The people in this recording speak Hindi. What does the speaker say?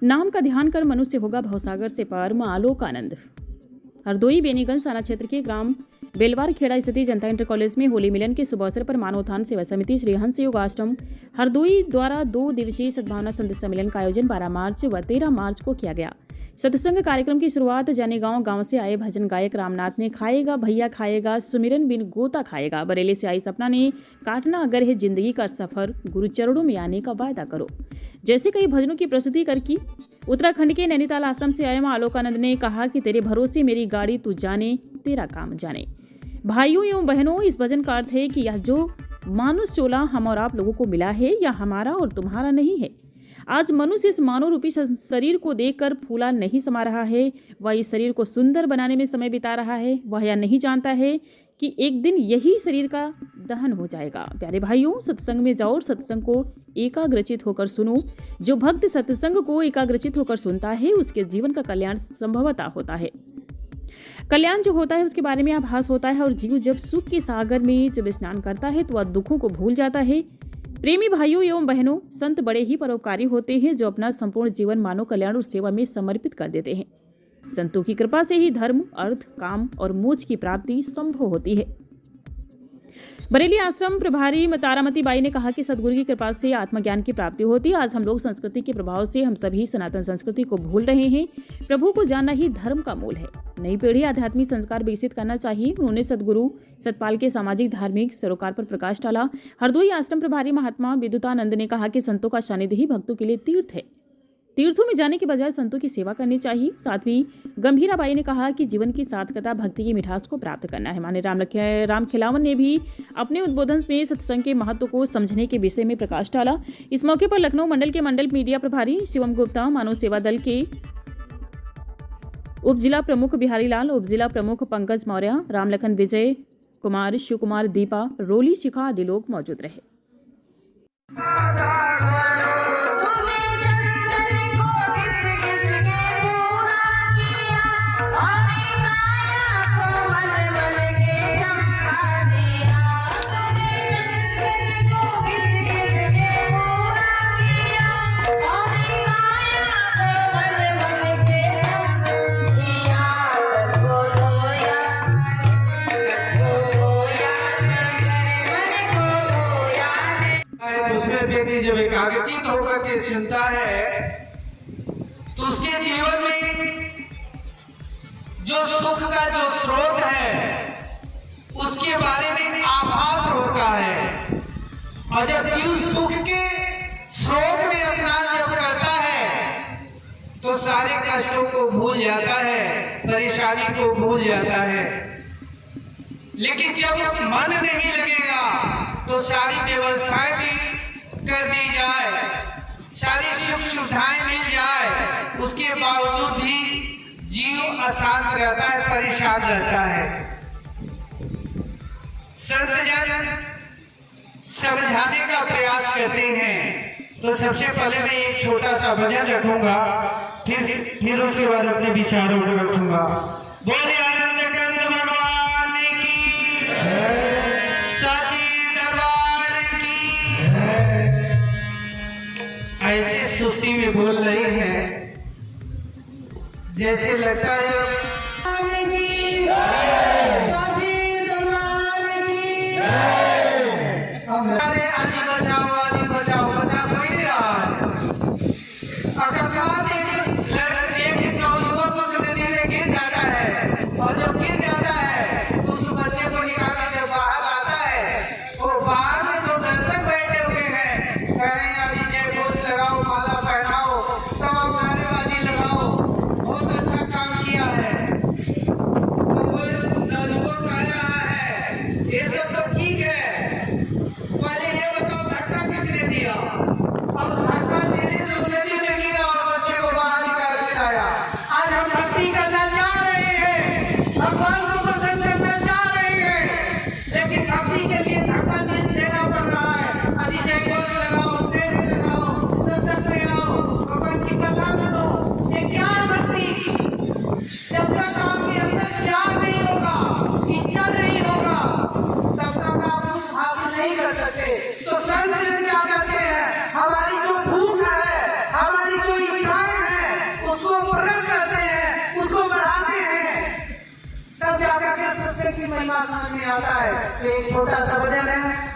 नाम का ध्यान कर मनुष्य होगा भवसागर से पार, मां आलोक आनंद। हरदोई बेनीगंज थाना क्षेत्र के ग्राम बेलवार खेड़ा स्थित जनता इंटर कॉलेज में होली मिलन के शुभ अवसर पर मानवोत्थान सेवा समिति श्री हंस योग आश्रम हरदोई द्वारा 2 दिवसीय सद्भावना संदेश सम्मेलन का आयोजन 12 मार्च व 13 मार्च को किया गया। सत्संग कार्यक्रम की शुरुआत जाने गांव से आए भजन गायक रामनाथ ने खाएगा भैया खाएगा सुमिरन बिन गोता खाएगा, बरेली से आई सपना ने काटना अगर है जिंदगी का सफर, गुरु चरणों में आने का वायदा करो, जैसे कई भजनों की प्रस्तुति कर की। उत्तराखंड के नैनीताल आश्रम से आए मां आलोक आनंद ने कहा कि तेरे भरोसे मेरी गाड़ी तू जाने, तेरा काम जाने। भाइयों एवं बहनों, इस भजन का अर्थ है कि यह जो मानुष चोला हम और आप लोगों को मिला है यह हमारा और तुम्हारा नहीं है। आज मनुष्य इस मानव रूपी शरीर को देखकर फूला नहीं समा रहा है, वह इस शरीर को सुंदर बनाने में समय बिता रहा है। वह यह नहीं जानता है कि एक दिन यही शरीर का दहन हो जाएगा। प्यारे भाइयों, सत्संग में जाओ और सत्संग को एकाग्रचित होकर सुनो। जो भक्त सत्संग को एकाग्रचित होकर सुनता है उसके जीवन का कल्याण संभवतः होता है। कल्याण जो होता है उसके बारे में आभास होता है और जीव जब सुख के सागर में जब स्नान करता है तो वह दुखों को भूल जाता है। प्रेमी भाइयों एवं बहनों, संत बड़े ही परोपकारी होते हैं जो अपना संपूर्ण जीवन मानव कल्याण और सेवा में समर्पित कर देते हैं। संतों की कृपा से ही धर्म, अर्थ, काम और मोक्ष की प्राप्ति संभव होती है। बरेली आश्रम प्रभारी तारामती बाई ने कहा कि सदगुरु की कृपा से आत्मज्ञान की प्राप्ति होती है। आज हम लोग संस्कृति के प्रभाव से हम सभी सनातन संस्कृति को भूल रहे हैं। प्रभु को जानना ही धर्म का मूल है। नई पीढ़ी आध्यात्मिक संस्कार विकसित करना चाहिए। उन्होंने सदगुरु सतपाल के सामाजिक धार्मिक सरोकार पर प्रकाश डाला। हरदोई आश्रम प्रभारी महात्मा विद्युतानंद ने कहा कि संतों का सानिध्य ही भक्तों के लिए तीर्थ है। तीर्थों में जाने के बजाय संतों की सेवा करनी चाहिए। साथ ही गंभीराबाई ने कहा कि जीवन की सार्थकता भक्ति की मिठास को प्राप्त करना है। माने राम खिलावन ने भी अपने उद्बोधन में सत्संग के महत्व को समझने के विषय में प्रकाश डाला। इस मौके पर लखनऊ मंडल के मंडल मीडिया प्रभारी शिवम गुप्ता, मानव सेवा दल के उप जिला प्रमुख बिहारी लाल, उप जिला प्रमुख पंकज मौर्य, रामलखन विजय कुमार, शिव कुमार, दीपा, रोली शिखा आदि लोग मौजूद रहे। व्यक्ति जब एकाग्रचित होकर के सुनता है तो उसके जीवन में जो सुख का जो स्रोत है उसके बारे में आभास होता है। और जब जीव सुख के स्रोत में स्नान जब करता है तो सारे कष्टों को भूल जाता है, परेशानी को भूल जाता है। लेकिन जब मन नहीं लगेगा तो सारी व्यवस्थाएं भी कर दी जाए, सारी सुख सुविधाएं मिल जाए, उसके बावजूद भी जीव अशांत रहता है, परेशान रहता है। संतजन समझाने का प्रयास करते हैं। तो सबसे पहले मैं एक छोटा सा भजन रखूंगा, फिर उसके बाद अपने विचारों को रखूंगा। बोले आनंद कंद भगवान की, साची दरबार की। ऐसे सुस्ती में बोल रहे हैं जैसे लगता है ये सब तो ठीक है। कृष्ण की महिमा समझ में आता है। तो एक छोटा सा भजन है।